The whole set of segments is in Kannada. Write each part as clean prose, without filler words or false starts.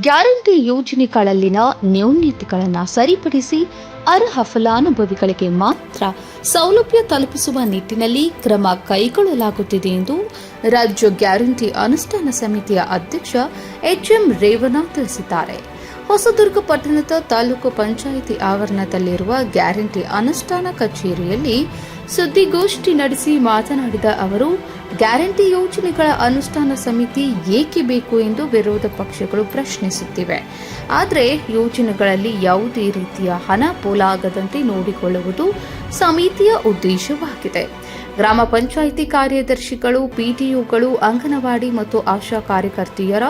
ಗ್ಯಾರಂಟಿ ಯೋಜನೆಗಳಲ್ಲಿನ ನ್ಯೂನತೆಗಳನ್ನು ಸರಿಪಡಿಸಿ ಅರ್ಹ ಫಲಾನುಭವಿಗಳಿಗೆ ಮಾತ್ರ ಸೌಲಭ್ಯ ತಲುಪಿಸುವ ನಿಟ್ಟಿನಲ್ಲಿ ಕ್ರಮ ಕೈಗೊಳ್ಳಲಾಗುತ್ತಿದೆ ಎಂದು ರಾಜ್ಯ ಗ್ಯಾರಂಟಿ ಅನುಷ್ಠಾನ ಸಮಿತಿಯ ಅಧ್ಯಕ್ಷ ಎಚ್ಎಂ ರೇವಣ್ಣ ತಿಳಿಸಿದ್ದಾರೆ. ಹೊಸದುರ್ಗ ಪಟ್ಟಣದ ತಾಲೂಕು ಪಂಚಾಯಿತಿ ಆವರಣದಲ್ಲಿರುವ ಗ್ಯಾರಂಟಿ ಅನುಷ್ಠಾನ ಕಚೇರಿಯಲ್ಲಿ ಸುದ್ದಿಗೋಷ್ಠಿ ನಡೆಸಿ ಮಾತನಾಡಿದ ಅವರು, ಗ್ಯಾರಂಟಿ ಯೋಜನೆಗಳ ಅನುಷ್ಠಾನ ಸಮಿತಿ ಏಕೆ ಬೇಕು ಎಂದು ವಿರೋಧ ಪಕ್ಷಗಳು ಪ್ರಶ್ನಿಸುತ್ತಿವೆ. ಆದರೆ ಯೋಜನೆಗಳಲ್ಲಿ ಯಾವುದೇ ರೀತಿಯ ಹಣ ಪೋಲಾಗದಂತೆ ನೋಡಿಕೊಳ್ಳುವುದು ಸಮಿತಿಯ ಉದ್ದೇಶವಾಗಿದೆ. ಗ್ರಾಮ ಪಂಚಾಯಿತಿ ಕಾರ್ಯದರ್ಶಿಗಳು, ಪಿಡಿಒಗಳು, ಅಂಗನವಾಡಿ ಮತ್ತು ಆಶಾ ಕಾರ್ಯಕರ್ತೆಯರ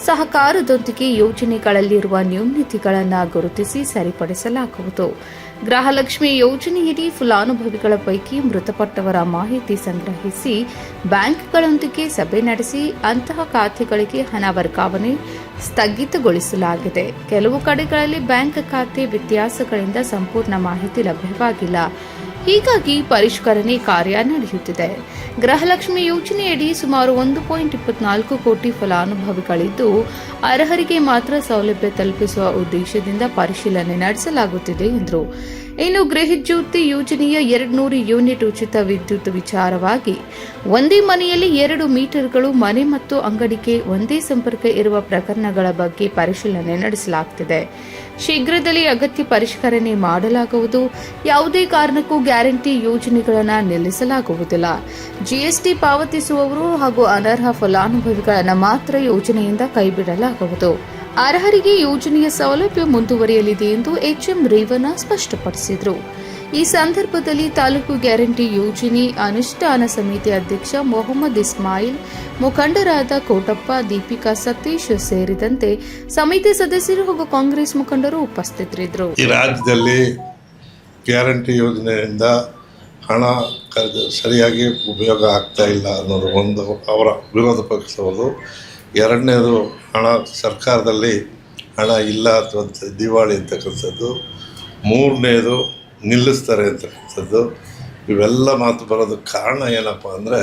ಸಹಕಾರದೊಂದಿಗೆ ಯೋಜನೆಗಳಲ್ಲಿರುವ ನ್ಯೂನತೆಗಳನ್ನು ಗುರುತಿಸಿ ಸರಿಪಡಿಸಲಾಗುವುದು. ಗೃಹಲಕ್ಷ್ಮಿ ಯೋಜನೆಯಡಿ ಫಲಾನುಭವಿಗಳ ಪೈಕಿ ಮೃತಪಟ್ಟವರ ಮಾಹಿತಿ ಸಂಗ್ರಹಿಸಿ ಬ್ಯಾಂಕ್ಗಳೊಂದಿಗೆ ಸಭೆ ನಡೆಸಿ ಅಂತಹ ಖಾತೆಗಳಿಗೆ ಹಣ ವರ್ಗಾವಣೆ ಸ್ಥಗಿತಗೊಳಿಸಲಾಗಿದೆ. ಕೆಲವು ಕಡೆಗಳಲ್ಲಿ ಬ್ಯಾಂಕ್ ಖಾತೆ ವ್ಯತ್ಯಾಸಗಳಿಂದ ಸಂಪೂರ್ಣ ಮಾಹಿತಿ ಲಭ್ಯವಾಗಿಲ್ಲ. ಹೀಗಾಗಿ ಪರಿಷ್ಕರಣೆ ಕಾರ್ಯ ನಡೆಯುತ್ತಿದೆ. ಗೃಹಲಕ್ಷ್ಮಿ ಯೋಜನೆಯಡಿ ಸುಮಾರು 1.24 ಕೋಟಿ ಫಲಾನುಭವಿಗಳಿದ್ದು, ಅರ್ಹರಿಗೆ ಮಾತ್ರ ಸೌಲಭ್ಯ ತಲುಪಿಸುವ ಉದ್ದೇಶದಿಂದ ಪರಿಶೀಲನೆ ನಡೆಸಲಾಗುತ್ತಿದೆ ಎಂದರು. ಇನ್ನು ಗೃಹಜ್ಯೋತಿ ಯೋಜನೆಯ 200 ಯೂನಿಟ್ ಉಚಿತ ವಿದ್ಯುತ್ ವಿಚಾರವಾಗಿ ಒಂದೇ ಮನೆಯಲ್ಲಿ 2 ಮೀಟರ್ಗಳು ಮನೆ ಮತ್ತು ಅಂಗಡಿಗೆ ಒಂದೇ ಸಂಪರ್ಕ ಇರುವ ಪ್ರಕರಣಗಳ ಬಗ್ಗೆ ಪರಿಶೀಲನೆ ನಡೆಸಲಾಗುತ್ತಿದೆ. ಶೀಘ್ರದಲ್ಲೇ ಅಗತ್ಯ ಪರಿಷ್ಕರಣೆ ಮಾಡಲಾಗುವುದು. ಯಾವುದೇ ಕಾರಣಕ್ಕೂ ಗ್ಯಾರಂಟಿ ಯೋಜನೆಗಳನ್ನು ನಿಲ್ಲಿಸಲಾಗುವುದಿಲ್ಲ. ಜಿಎಸ್ಟಿ ಪಾವತಿಸುವವರು ಹಾಗೂ ಅನರ್ಹ ಫಲಾನುಭವಿಗಳನ್ನು ಮಾತ್ರ ಯೋಜನೆಯಿಂದ ಕೈಬಿಡಲಾಗುವುದು. ಅರ್ಹರಿಗೆ ಯೋಜನೆಯ ಸೌಲಭ್ಯ ಮುಂದುವರಿಯಲಿದೆ ಎಂದು ಎಚ್ಎಂ ರೇವಣ್ಣ ಸ್ಪಷ್ಟಪಡಿಸಿದರು. ಈ ಸಂದರ್ಭದಲ್ಲಿ ತಾಲೂಕು ಗ್ಯಾರಂಟಿ ಯೋಜನೆ ಅನುಷ್ಠಾನ ಸಮಿತಿ ಅಧ್ಯಕ್ಷ ಮೊಹಮ್ಮದ್ ಇಸ್ಮಾಯಿಲ್, ಮುಖಂಡರಾದ ಕೋಟಪ್ಪ, ದೀಪಿಕಾ, ಸತೀಶ್ ಸೇರಿದಂತೆ ಸಮಿತಿ ಸದಸ್ಯರು ಹಾಗೂ ಕಾಂಗ್ರೆಸ್ ಮುಖಂಡರು ಉಪಸ್ಥಿತರಿದ್ದರು. ಈ ರಾಜ್ಯದಲ್ಲಿ ಗ್ಯಾರಂಟಿ ಯೋಜನೆಯಿಂದ ಹಣ ಸರಿಯಾಗಿ ಉಪಯೋಗ ಆಗ್ತಾ ಇಲ್ಲ ಅನ್ನೋದು ಒಂದು ಅವರ ವಿರೋಧ ಪಕ್ಷದವರು. ಎರಡನೇದು, ಹಣ ಸರ್ಕಾರದಲ್ಲಿ ಹಣ ಇಲ್ಲ ಅಥವಾ ದಿವಾಳಿ ಅಂತಕ್ಕಂಥದ್ದು. ಮೂರನೇದು, ನಿಲ್ಲಿಸ್ತಾರೆ ಅಂತಕ್ಕಂಥದ್ದು. ಇವೆಲ್ಲ ಮಾತು ಬರೋದಕ್ಕೆ ಕಾರಣ ಏನಪ್ಪ ಅಂದರೆ,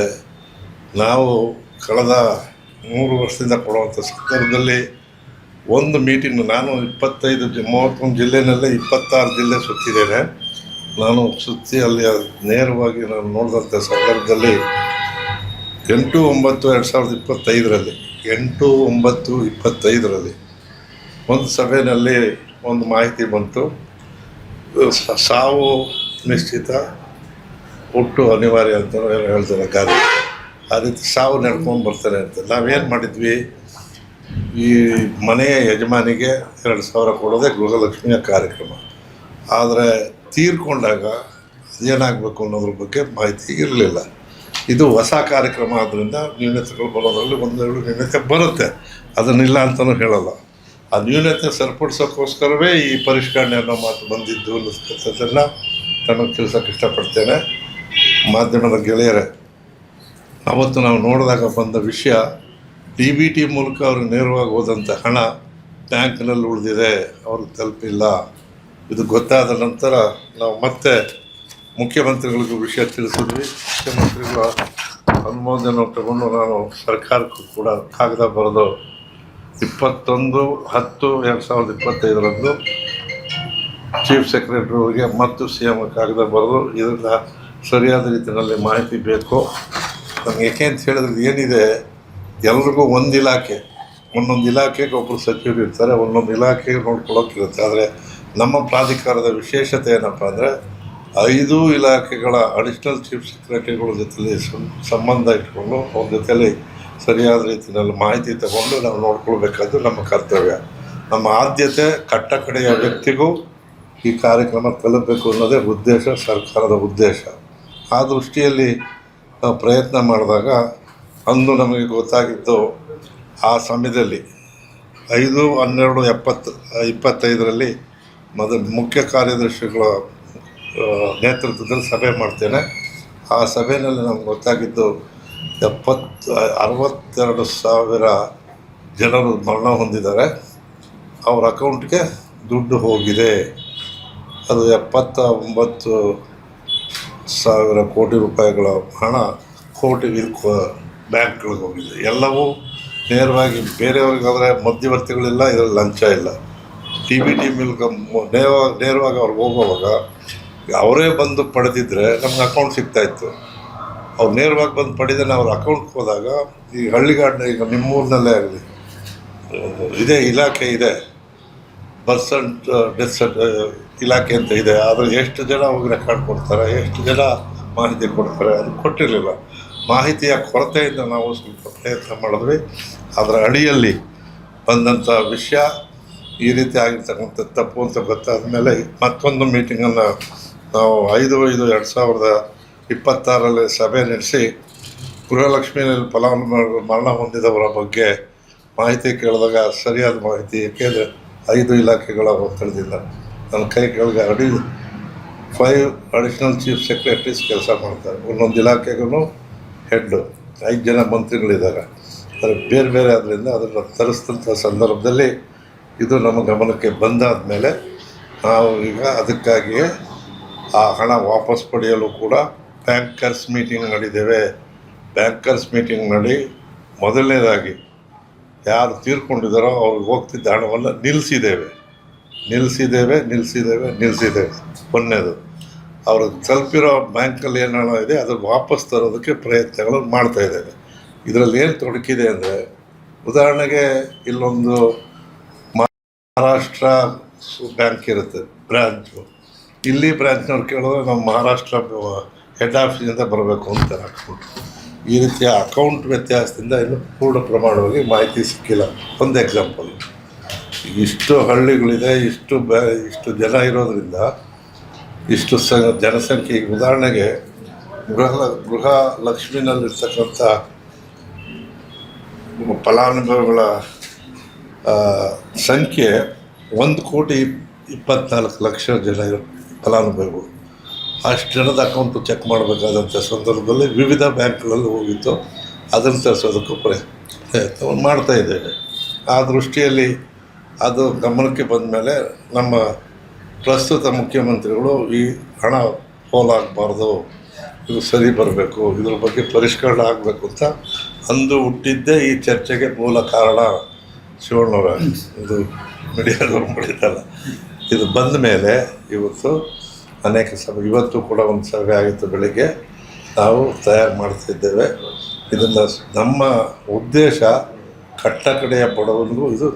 ನಾವು ಕಳೆದ 3 ವರ್ಷದಿಂದ ಕೊಡುವಂಥ ಸಂದರ್ಭದಲ್ಲಿ ಒಂದು ಮೀಟಿಂಗ್, ನಾನು 31 ಜಿಲ್ಲೆಯಲ್ಲೇ 26 ಜಿಲ್ಲೆ ಸುತ್ತಿದ್ದೇನೆ. ನಾನು ಸುತ್ತಿ ಅಲ್ಲಿ ನೇರವಾಗಿ ನಾನು ನೋಡಿದಂಥ ಸಂದರ್ಭದಲ್ಲಿ 8/9/2025 8/9/25 ಒಂದು ಸಭೆಯಲ್ಲಿ ಒಂದು ಮಾಹಿತಿ ಬಂತು. ಸಾವು ನಿಶ್ಚಿತ, ಹುಟ್ಟು ಅನಿವಾರ್ಯ ಅಂತ ಹೇಳ್ತಾರೆ ಗಾದೆ. ಆ ರೀತಿ ಸಾವು ನಡ್ಕೊಂಡು ಬರ್ತಾರೆ ಅಂತ. ನಾವೇನು ಮಾಡಿದ್ವಿ, ಈ ಮನೆಯ ಯಜಮಾನಿಗೆ 2,000 ಕೊಡೋದೇ ಗೃಹಲಕ್ಷ್ಮಿಯ ಕಾರ್ಯಕ್ರಮ. ಆದರೆ ತೀರ್ಕೊಂಡಾಗ ಅದೇನಾಗಬೇಕು ಅನ್ನೋದ್ರ ಬಗ್ಗೆ ಮಾಹಿತಿ ಇರಲಿಲ್ಲ. ಇದು ಹೊಸ ಕಾರ್ಯಕ್ರಮ ಆದ್ದರಿಂದ ನ್ಯೂನತೆಗಳು ಬರೋದ್ರಲ್ಲಿ 1-2 ನ್ಯೂನತೆ ಬರುತ್ತೆ, ಅದನ್ನಿಲ್ಲ ಅಂತಲೂ ಹೇಳಲ್ಲ. ಆ ನ್ಯೂನತೆ ಸರಿಪಡಿಸೋಕ್ಕೋಸ್ಕರವೇ ಈ ಪರಿಷ್ಕರಣೆ ಅನ್ನೋ ಮಾತು ಬಂದಿದ್ದು ಅನ್ನೋದನ್ನು ತಮಗೆ ತಿಳಿಸೋಕೆ ಇಷ್ಟಪಡ್ತೇನೆ. ಮಾಧ್ಯಮದ ಗೆಳೆಯರೇ, ಅವತ್ತು ನಾವು ನೋಡಿದಾಗ ಬಂದ ವಿಷಯ, DBT ಮೂಲಕ ಅವ್ರಿಗೆ ನೇರವಾಗಿ ಹೋದಂಥ ಹಣ ಬ್ಯಾಂಕ್ನಲ್ಲಿ ಉಳಿದಿದೆ, ಅವ್ರಿಗೆ ತಲುಪಿಲ್ಲ. ಇದು ಗೊತ್ತಾದ ನಂತರ ನಾವು ಮತ್ತೆ ಮುಖ್ಯಮಂತ್ರಿಗಳಿಗೂ ವಿಷಯ ತಿಳಿಸಿದ್ವಿ. ಮುಖ್ಯಮಂತ್ರಿಗಳ ಅನುಮೋದನೆ ತಗೊಂಡು ನಾನು ಸರ್ಕಾರಕ್ಕೂ ಕೂಡ ಕಾಗದ ಬರೆದು 21/10/2025 ಚೀಫ್ ಸೆಕ್ರೆಟರಿಯವರಿಗೆ ಮತ್ತು CM ಕಾಗದ ಬರೆದು ಇದರಿಂದ ಸರಿಯಾದ ರೀತಿಯಲ್ಲಿ ಮಾಹಿತಿ ಬೇಕು ನಮಗೆ. ಏಕೆ ಅಂತ ಹೇಳಿದ್ರೆ ಏನಿದೆ, ಎಲ್ರಿಗೂ ಒಂದೊಂದು ಇಲಾಖೆಗೆ ಒಬ್ಬರು ಸಚಿವರು ಇರ್ತಾರೆ, ಒಂದೊಂದು ಇಲಾಖೆಗೆ ನೋಡ್ಕೊಳ್ಳೋಕ್ಕಿರುತ್ತೆ. ಆದರೆ ನಮ್ಮ ಪ್ರಾಧಿಕಾರದ ವಿಶೇಷತೆ ಏನಪ್ಪ ಅಂದರೆ, 5 ಇಲಾಖೆಗಳ ಅಡಿಷ್ನಲ್ ಚೀಫ್ ಸೆಕ್ರೆಟರಿಗಳ ಜೊತೆಲಿ ಸಂಬಂಧ ಇಟ್ಕೊಂಡು ಅವ್ರ ಜೊತೆಲಿ ಸರಿಯಾದ ರೀತಿಯಲ್ಲಿ ಮಾಹಿತಿ ತಗೊಂಡು ನಾವು ನೋಡ್ಕೊಳ್ಬೇಕಾದ್ದು ನಮ್ಮ ಕರ್ತವ್ಯ. ನಮ್ಮ ಆದ್ಯತೆ ಕಟ್ಟಕಡೆಯ ವ್ಯಕ್ತಿಗೂ ಈ ಕಾರ್ಯಕ್ರಮ ತಲುಪಬೇಕು ಅನ್ನೋದೇ ಉದ್ದೇಶ, ಸರ್ಕಾರದ ಉದ್ದೇಶ. ಆ ದೃಷ್ಟಿಯಲ್ಲಿ ನಾವು ಪ್ರಯತ್ನ ಮಾಡಿದಾಗ ಅಂದು ನಮಗೆ ಗೊತ್ತಾಗಿದ್ದು, ಆ ಸಮಯದಲ್ಲಿ 5/12/25 ಮುಖ್ಯ ಕಾರ್ಯದರ್ಶಿಗಳ ನೇತೃತ್ವದಲ್ಲಿ ಸಭೆ ಮಾಡ್ತೇನೆ. ಆ ಸಭೆಯಲ್ಲಿ ನಮ್ಗೆ ಗೊತ್ತಾಗಿದ್ದು 62,000 ಜನರು ಮರಣ ಹೊಂದಿದ್ದಾರೆ. ಅವ್ರ ಅಕೌಂಟ್ಗೆ ದುಡ್ಡು ಹೋಗಿದೆ. ಅದು 79,000 ಕೋಟಿ ರೂಪಾಯಿಗಳ ಹಣ ಬ್ಯಾಂಕ್ಗಳಿಗೆ ಹೋಗಿದೆ. ಎಲ್ಲವೂ ನೇರವಾಗಿ ಬೇರೆಯವ್ರಿಗಾದರೆ ಮಧ್ಯವರ್ತಿಗಳಿಲ್ಲ, ಇದರಲ್ಲಿ ಲಂಚ ಇಲ್ಲ. ಟಿ ಮೂಲಕ ನೇರವಾಗಿ ಅವ್ರಿಗೆ ಹೋಗುವಾಗ ಅವರೇ ಬಂದು ಪಡೆದಿದ್ದರೆ ನಮ್ಗೆ ಅಕೌಂಟ್ ಸಿಗ್ತಾಯಿತ್ತು. ಅವ್ರು ನೇರವಾಗಿ ಬಂದು ಪಡೆದೇ ಅವ್ರ ಅಕೌಂಟ್ಗೆ ಹೋದಾಗ ಈ ಹಳ್ಳಿಗಾಡಿನ ಈಗ ನಿಮ್ಮೂರಿನಲ್ಲೇ ಆಗಲಿ ಇದೇ ಇಲಾಖೆ ಇದೆ, ಬರ್ಸೆಂಟ್ ಡೆತ್ ಇಲಾಖೆ ಅಂತ ಇದೆ. ಆದರೆ ಎಷ್ಟು ಜನ ಅವ್ರಿಗೆ ರೆಕಾರ್ಡ್ ಕೊಡ್ತಾರೆ, ಎಷ್ಟು ಜನ ಮಾಹಿತಿ ಕೊಡ್ತಾರೆ, ಅದು ಕೊಟ್ಟಿರಲಿಲ್ಲ. ಮಾಹಿತಿಯ ಕೊರತೆಯಿಂದ ನಾವು ಸ್ವಲ್ಪ ಪ್ರಯತ್ನ ಮಾಡಿದ್ವಿ. ಅದರ ಅಡಿಯಲ್ಲಿ ಬಂದಂಥ ವಿಷಯ ಈ ರೀತಿ ಆಗಿರ್ತಕ್ಕಂಥ ತಪ್ಪು ಅಂತ ಗೊತ್ತಾದ ಮೇಲೆ ಮತ್ತೊಂದು ಮೀಟಿಂಗನ್ನು ನಾವು 5/5/2026 ಸಭೆ ನಡೆಸಿ ಗೃಹಲಕ್ಷ್ಮಿಯಲ್ಲಿ ಫಲಾನುಭವಿಗಳು ಮರಣ ಹೊಂದಿದವರ ಬಗ್ಗೆ ಮಾಹಿತಿ ಕೇಳಿದಾಗ ಸರಿಯಾದ ಮಾಹಿತಿ, ಏಕೆಂದರೆ 5 ಇಲಾಖೆಗಳ ಒತ್ತಡದಿಂದ ನನ್ನ ಕೈ ಕೆಳಗೆ 5 ಅಡಿಷನಲ್ ಚೀಫ್ ಸೆಕ್ರೆಟರೀಸ್ ಕೆಲಸ ಮಾಡ್ತಾರೆ. ಒಂದೊಂದು ಇಲಾಖೆಗೂ ಹೆಡ್ಡು 5 ಜನ ಮಂತ್ರಿಗಳಿದ್ದಾರೆ. ಆದರೆ ಬೇರೆ ಬೇರೆ ಆದ್ದರಿಂದ ಅದನ್ನು ತರಿಸಿದಂಥ ಸಂದರ್ಭದಲ್ಲಿ ಇದು ನಮ್ಮ ಗಮನಕ್ಕೆ ಬಂದಾದ ಮೇಲೆ ನಾವು ಈಗ ಅದಕ್ಕಾಗಿಯೇ ಆ ಹಣ ವಾಪಸ್ ಪಡೆಯಲು ಕೂಡ ಬ್ಯಾಂಕರ್ಸ್ ಮೀಟಿಂಗ್ ನಡೆದಿದ್ದೇವೆ. ಬ್ಯಾಂಕರ್ಸ್ ಮೀಟಿಂಗ್ ಮಾಡಿ ಮೊದಲನೇದಾಗಿ ಯಾರು ತೀರ್ಕೊಂಡಿದ್ದಾರೋ ಅವ್ರಿಗೆ ಹೋಗ್ತಿದ್ದ ಹಣವನ್ನು ನಿಲ್ಲಿಸಿದ್ದೇವೆ. ಒಂದನೇದು ಅವ್ರಿಗೆ ತಲುಪಿರೋ ಬ್ಯಾಂಕಲ್ಲಿ ಏನು ಹಣ ಇದೆ ಅದು ವಾಪಸ್ ತರೋದಕ್ಕೆ ಪ್ರಯತ್ನಗಳನ್ನು ಮಾಡ್ತಾಯಿದ್ದೇವೆ. ಇದರಲ್ಲಿ ಏನು ತೊಡಕಿದೆ ಅಂದರೆ, ಉದಾಹರಣೆಗೆ ಇಲ್ಲೊಂದು ಮಹಾರಾಷ್ಟ್ರ ಬ್ಯಾಂಕ್ ಇರುತ್ತೆ ಬ್ರ್ಯಾಂಚು, ಇಲ್ಲಿ ಬ್ರ್ಯಾಂಚ್ನವ್ರು ಕೇಳಿದ್ರೆ ನಾವು ಮಹಾರಾಷ್ಟ್ರ ಹೆಡ್ ಆಫೀಸಿಂದ ಬರಬೇಕು ಅಂತ ಹಾಕ್ಬಿಟ್ಟು ಈ ರೀತಿಯ ಅಕೌಂಟ್ ವ್ಯತ್ಯಾಸದಿಂದ ಇನ್ನೂ ಪೂರ್ಣ ಪ್ರಮಾಣವಾಗಿ ಮಾಹಿತಿ ಸಿಕ್ಕಿಲ್ಲ. ಒಂದು ಎಕ್ಸಾಂಪಲ್, ಇಷ್ಟು ಹಳ್ಳಿಗಳಿದೆ, ಇಷ್ಟು ಜನ ಇರೋದ್ರಿಂದ ಇಷ್ಟು ಜನಸಂಖ್ಯೆ. ಉದಾಹರಣೆಗೆ ಗೃಹ ಲಕ್ಷ್ಮಿನಲ್ಲಿರ್ತಕ್ಕಂಥ ಫಲಾನುಭವಿಗಳ ಸಂಖ್ಯೆ 1,24,00,000 ಜನ ಫಲಾನುಭವಿಗಳು. ಅಷ್ಟು ಜನದ ಅಕೌಂಟು ಚೆಕ್ ಮಾಡಬೇಕಾದಂಥ ಸಂದರ್ಭದಲ್ಲಿ ವಿವಿಧ ಬ್ಯಾಂಕ್ಗಳಲ್ಲಿ ಹೋಗಿತ್ತು. ಅದನ್ನು ತರಿಸೋದಕ್ಕೂ ಪ್ರಯತ್ನ ಮಾಡ್ತಾಯಿದ್ದೇವೆ. ಆ ದೃಷ್ಟಿಯಲ್ಲಿ ಅದು ಗಮನಕ್ಕೆ ಬಂದ ಮೇಲೆ ನಮ್ಮ ಪ್ರಸ್ತುತ ಮುಖ್ಯಮಂತ್ರಿಗಳು ಈ ಹಣ ಪೋಲಾಗಬಾರ್ದು, ಇದು ಸರಿ ಬರಬೇಕು, ಇದ್ರ ಬಗ್ಗೆ ಪರಿಷ್ಕರಣೆ ಆಗಬೇಕು ಅಂತ ಅಂದು ಹುಟ್ಟಿದ್ದೇ ಈ ಚರ್ಚೆಗೆ ಮೂಲ ಕಾರಣ. ಶಿವಣ್ಣವರ ಇದು ಮೀಡಿಯಾದವ್ರು ಮಾಡಿದ್ದಲ್ಲ, ಇದು ಬಂದ ಮೇಲೆ ಇವತ್ತು ಅನೇಕ ಸಭೆ, ಇವತ್ತು ಕೂಡ ಒಂದು ಸಭೆ ಆಗಿತ್ತು ಬೆಳಿಗ್ಗೆ, ನಾವು ತಯಾರು ಮಾಡ್ತಿದ್ದೇವೆ. ಇದನ್ನು ನಮ್ಮ ಉದ್ದೇಶ ಕಟ್ಟಕಡೆಯ ಬಡವನಿಗೂ ಇದು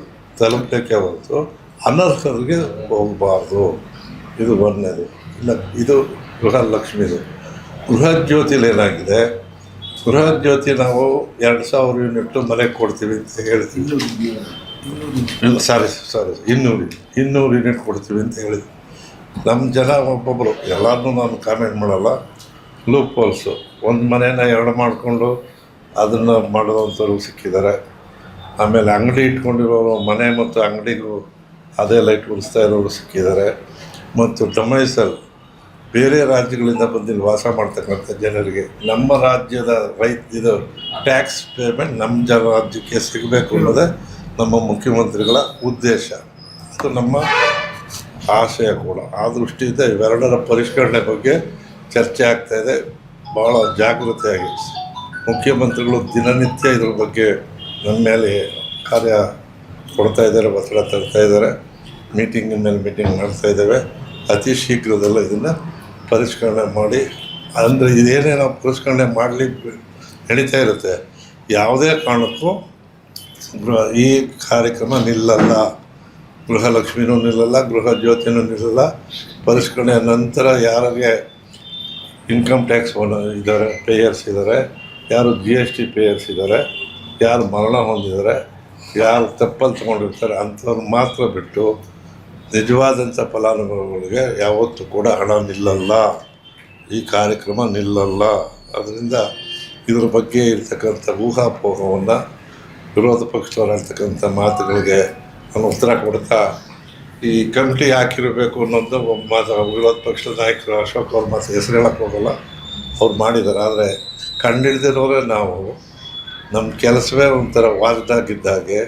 ತಲುಪಬೇಕೇ ಹೊರತು ಅನರ್ಹರಿಗೆ ಹೋಗಬಾರ್ದು. ಇದು ಒಂದನೇದು. ಇಲ್ಲ, ಇದು ಗೃಹಲಕ್ಷ್ಮಿದು. ಗೃಹಜ್ಯೋತಿಲಿ ಏನಾಗಿದೆ, ಗೃಹಜ್ಯೋತಿ ನಾವು 2,000 ಯೂನಿಟ್ಟು ಮನೆಗೆ ಕೊಡ್ತೀವಿ ಅಂತ ಹೇಳ್ತೀವಿ. 200 ಯೂನಿಟ್ ಕೊಡ್ತೀವಿ ಅಂತ ಹೇಳಿದ್ವಿ. ನಮ್ಮ ಜನ ಒಬ್ಬೊಬ್ಬರು, ಎಲ್ಲರನ್ನೂ ನಾನು ಕಾಮೆಂಟ್ ಮಾಡಲ್ಲ, ಲೂಪ್ ಹೋಲ್ಸು, ಒಂದು ಮನೇನ 2 ಮಾಡಿಕೊಂಡು ಅದನ್ನು ಮಾಡೋವಂಥವ್ರು ಸಿಕ್ಕಿದ್ದಾರೆ. ಆಮೇಲೆ ಅಂಗಡಿ ಇಟ್ಕೊಂಡಿರೋರು ಮನೆ ಮತ್ತು ಅಂಗಡಿಗೂ ಅದೇ ಲೈಟ್ ಉಳಿಸ್ತಾ ಇರೋರು ಸಿಕ್ಕಿದ್ದಾರೆ. ಮತ್ತು ಡೊಮೈಸಲ್ ಬೇರೆ ರಾಜ್ಯಗಳಿಂದ ಬಂದಿಲ್ಲಿ ವಾಸ ಮಾಡ್ತಕ್ಕಂಥ ಜನರಿಗೆ ನಮ್ಮ ರಾಜ್ಯದ ಇದು ಟ್ಯಾಕ್ಸ್ ಪೇಮೆಂಟ್ ನಮ್ಮ ರಾಜ್ಯಕ್ಕೆ ಸಿಗಬೇಕು ಅನ್ನೋದೇ ನಮ್ಮ ಮುಖ್ಯಮಂತ್ರಿಗಳ ಉದ್ದೇಶ. ಅದು ನಮ್ಮ ಆಶಯ ಕೂಡ. ಆ ದೃಷ್ಟಿಯಿಂದ ಇವೆರಡರ ಪರಿಷ್ಕರಣೆ ಬಗ್ಗೆ ಚರ್ಚೆ ಆಗ್ತಾಯಿದೆ. ಭಾಳ ಜಾಗೃತಿಯಾಗಿ ಮುಖ್ಯಮಂತ್ರಿಗಳು ದಿನನಿತ್ಯ ಇದ್ರ ಬಗ್ಗೆ ನಮ್ಮ ಮೇಲೆ ಕಾರ್ಯ ಕೊಡ್ತಾಯಿದ್ದಾರೆ, ಒತ್ತಡ ತರ್ತಾಯಿದ್ದಾರೆ. ಮೀಟಿಂಗ್ ಮೇಲೆ ಮೀಟಿಂಗ್ ಮಾಡ್ತಾಯಿದ್ದೇವೆ. ಅತಿ ಶೀಘ್ರದಲ್ಲೇ ಇದನ್ನು ಪರಿಷ್ಕರಣೆ ಮಾಡಿ, ಅಂದರೆ ಇದೇನೇ ನಾವು ಪರಿಷ್ಕರಣೆ ಮಾಡಲಿ ನಡೀತಾ ಇರುತ್ತೆ. ಯಾವುದೇ ಕಾರಣಕ್ಕೂ ಈ ಕಾರ್ಯಕ್ರಮ ನಿಲ್ಲಲ್ಲ. ಗೃಹಲಕ್ಷ್ಮಿನೂ ನಿಲ್ಲಲ್ಲ, ಗೃಹ ಜ್ಯೋತಿನೂ ನಿಲ್ಲಲ್ಲ. ಪರಿಷ್ಕರಣೆಯ ನಂತರ ಯಾರಿಗೆ ಇನ್ಕಮ್ ಟ್ಯಾಕ್ಸ್ ಇದ್ದಾರೆ, ಪೇಯರ್ಸ್ ಇದ್ದಾರೆ, ಯಾರು GST ಪೇಯರ್ಸ್ ಇದ್ದಾರೆ, ಯಾರು ಮರಣ ಹೊಂದಿದ್ದಾರೆ, ಯಾರು ತಪ್ಪಲ್ಲಿ ತೊಗೊಂಡಿರ್ತಾರೆ ಅಂಥವ್ರು ಮಾತ್ರ ಬಿಟ್ಟು ನಿಜವಾದಂಥ ಫಲಾನುಭವಿಗಳಿಗೆ ಯಾವತ್ತೂ ಕೂಡ ಹಣ ನಿಲ್ಲಲ್ಲ, ಈ ಕಾರ್ಯಕ್ರಮ ನಿಲ್ಲಲ್ಲ. ಅದರಿಂದ ಇದ್ರ ಬಗ್ಗೆ ಇರ್ತಕ್ಕಂಥ ಊಹಾಪೋಹವನ್ನು, ವಿರೋಧ ಪಕ್ಷದವ್ರು ಹೇಳ್ತಕ್ಕಂಥ ಮಾತುಗಳಿಗೆ ನಾನು ಉತ್ತರ ಕೊಡ್ತಾ, ಈ ಕಮಿಟಿ ಹಾಕಿರಬೇಕು ಅನ್ನೋದು ಒಬ್ಬ ಮಾತು ವಿರೋಧ ಪಕ್ಷದ ನಾಯಕರು ಅಶೋಕ್ ಅವ್ರ ಮಾತು ಹೆಸರು ಹೇಳಕ್ಕೆ ಹೋಗಲ್ಲ, ಅವ್ರು ಮಾಡಿದ್ದಾರೆ. ಆದರೆ ಕಂಡಿಡ್ದಿರೋರೇ ನಾವು. ನಮ್ಮ ಕೆಲಸವೇ ಒಂಥರ ವಾಗ್ದಾಗಿದ್ದಾಗೆ.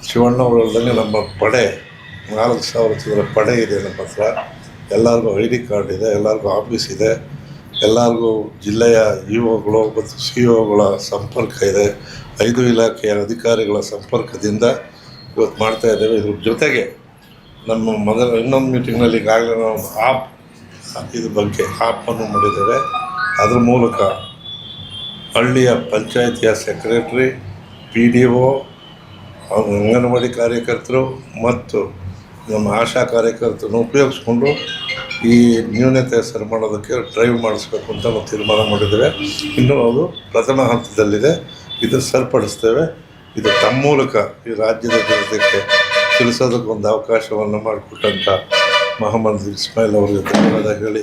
ಶಿವಣ್ಣವ್ರು ಹೇಳ್ದಂಗೆ ನಮ್ಮ ಪಡೆ 4,000 ಚಿಲ್ಲರೆ ಪಡೆ ಇದೆ ನಮ್ಮ ಹತ್ರ. ಎಲ್ಲರಿಗೂ ID ಕಾರ್ಡ್ ಇದೆ, ಎಲ್ಲರಿಗೂ ಆಫೀಸ್ ಇದೆ, ಎಲ್ಲರಿಗೂ ಜಿಲ್ಲೆಯ ಇಒಗಳು ಮತ್ತು CO ಗಳ ಸಂಪರ್ಕ ಇದೆ. 5 ಇಲಾಖೆಯ ಅಧಿಕಾರಿಗಳ ಸಂಪರ್ಕದಿಂದ ಇವತ್ತು ಮಾಡ್ತಾ ಇದ್ದೇವೆ. ಇದ್ರ ಜೊತೆಗೆ ನಮ್ಮ ಇನ್ನೊಂದು ಮೀಟಿಂಗ್ನಲ್ಲಿ ಈಗಾಗಲೇ ನಾವು ಇದ್ರ ಬಗ್ಗೆ ಆ್ಯಪನ್ನು ಮಾಡಿದ್ದೇವೆ. ಅದ್ರ ಮೂಲಕ ಹಳ್ಳಿಯ ಪಂಚಾಯಿತಿಯ ಸೆಕ್ರೆಟ್ರಿ, PDO, ಅಂಗನವಾಡಿ ಕಾರ್ಯಕರ್ತರು ಮತ್ತು ನಮ್ಮ ಆಶಾ ಕಾರ್ಯಕರ್ತರನ್ನು ಉಪಯೋಗಿಸ್ಕೊಂಡು ಈ ನ್ಯೂನತೆ ಸರಿ ಮಾಡೋದಕ್ಕೆ ಡ್ರೈವ್ ಮಾಡಿಸ್ಬೇಕು ಅಂತ ನಾವು ತೀರ್ಮಾನ ಮಾಡಿದ್ದೇವೆ. ಇನ್ನೂ ಅದು ಪ್ರಥಮ ಹಂತದಲ್ಲಿದೆ. ಇದು ಸರಿಪಡಿಸ್ತೇವೆ. ಇದು ತಮ್ಮ ಮೂಲಕ ಈ ರಾಜ್ಯದ ಜನತೆಗೆ ತಿಳಿಸೋದಕ್ಕೊಂದು ಅವಕಾಶವನ್ನು ಮಾಡಿಕೊಟ್ಟಂಥ ಮೊಹಮ್ಮದ್ ಇಸ್ಮಾಯಿಲ್ ಅವರಿಗೆ ಧನ್ಯವಾದ ಹೇಳಿ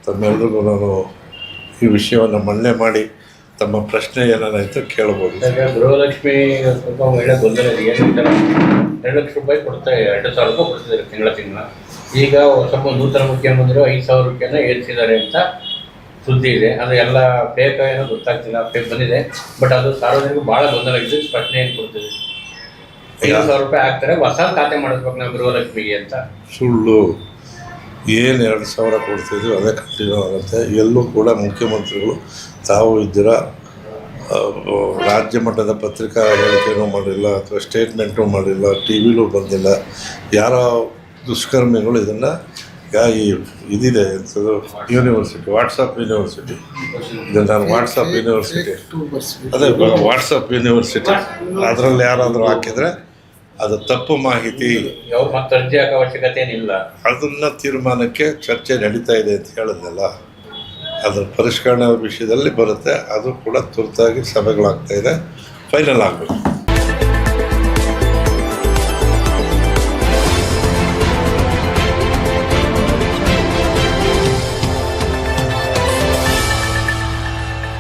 ತಮ್ಮೆಲ್ಲರಿಗೂ ನಾನು ಈ ವಿಷಯವನ್ನು ಮನ್ನಣೆ ಮಾಡಿ ತಮ್ಮ ಪ್ರಶ್ನೆ ಏನಾಯಿತು ಕೇಳ್ಬೋದು. ಗೃಹಲಕ್ಷ್ಮಿ ಸ್ವಲ್ಪ ಒಳ್ಳೆ ಗೊಂದಲ ಇದೆ. ಏನು 2 ಲಕ್ಷ ರೂಪಾಯಿ ಕೊಡ್ತಾರೆ, 2,000 ರೂಪಾಯಿ ಕೊಡ್ತಿದ್ದಾರೆ ತಿಂಗಳ. ಈಗ ಸ್ವಲ್ಪ ನೂತನ ಮುಖ್ಯಮಂತ್ರಿಗಳು 5,000 ರೂಪಾಯಿನ ಏರಿಸಿದ್ದಾರೆ ಅಂತ ಸುದ್ದಿ ಇದೆ. ಅದು ಎಲ್ಲ ಫೇಕ್ ಏನೋ ಗೊತ್ತಾಗ್ತಿಲ್ಲ, ಫೇಕ್ ಬಂದಿದೆ. ಬಟ್ ಅದು ಸಾರ್ವಜನಿಕರು ಭಾಳ ಗೊಂದಲ ಇದೆ. ಪ್ರಶ್ನೆ ಏನು ಕೊಡ್ತಿದೆ, 5,000 ರೂಪಾಯಿ ಹಾಕ್ತಾರೆ, ಹೊಸ ಖಾತೆ ಮಾಡಿಸ್ಬೇಕು ನಾವು ಗೃಹಲಕ್ಷ್ಮಿಗೆ ಅಂತ. ಸುಳ್ಳು. ಏನು 2,000 ಕೊಡ್ತಿದ್ವಿ ಅದೇ ಕಂಟಿನ್ಯೂ ಆಗುತ್ತೆ. ಎಲ್ಲೂ ಕೂಡ ಮುಖ್ಯಮಂತ್ರಿಗಳು ತಾವು ಇದ್ದೀರ ರಾಜ್ಯ ಮಟ್ಟದ ಪತ್ರಿಕಾ ಹೇಳಿಕೆನೂ ಮಾಡಿಲ್ಲ ಅಥವಾ ಸ್ಟೇಟ್ಮೆಂಟು ಮಾಡಿಲ್ಲ, TV ಬಂದಿಲ್ಲ. ಯಾರೋ ದುಷ್ಕರ್ಮಿಗಳು ಇದನ್ನು ಇದಿದೆ ಎಂಥದ್ದು ಯೂನಿವರ್ಸಿಟಿ, ವಾಟ್ಸಪ್ ಯೂನಿವರ್ಸಿಟಿ, ಇದು ನಾನು ವಾಟ್ಸಪ್ ಯೂನಿವರ್ಸಿಟಿ ಅದೇ ವಾಟ್ಸಪ್ ಯೂನಿವರ್ಸಿಟಿ ಅದರಲ್ಲಿ ಯಾರಾದರೂ ಹಾಕಿದರೆ ಅದು ತಪ್ಪು ಮಾಹಿತಿ. ಯಾವ ಮತ್ತೆ ಅರ್ಜಿ ಹಾಕೋ ಅವಶ್ಯಕತೆ ಏನಿಲ್ಲ. ಅದನ್ನು ತೀರ್ಮಾನಕ್ಕೆ ಚರ್ಚೆ ನಡೀತಾ ಇದೆ ಅಂತ ಹೇಳಿದ್ನಲ್ಲ, ಅದರ ಪರಿಷ್ಕರಣೆ ವಿಷಯದಲ್ಲಿ ಬರುತ್ತೆ. ಅದು ಕೂಡ ತುರ್ತಾಗಿ ಸಭೆಗಳಾಗ್ತಾಯಿದೆ, ಫೈನಲ್ ಆಗಬೇಕು.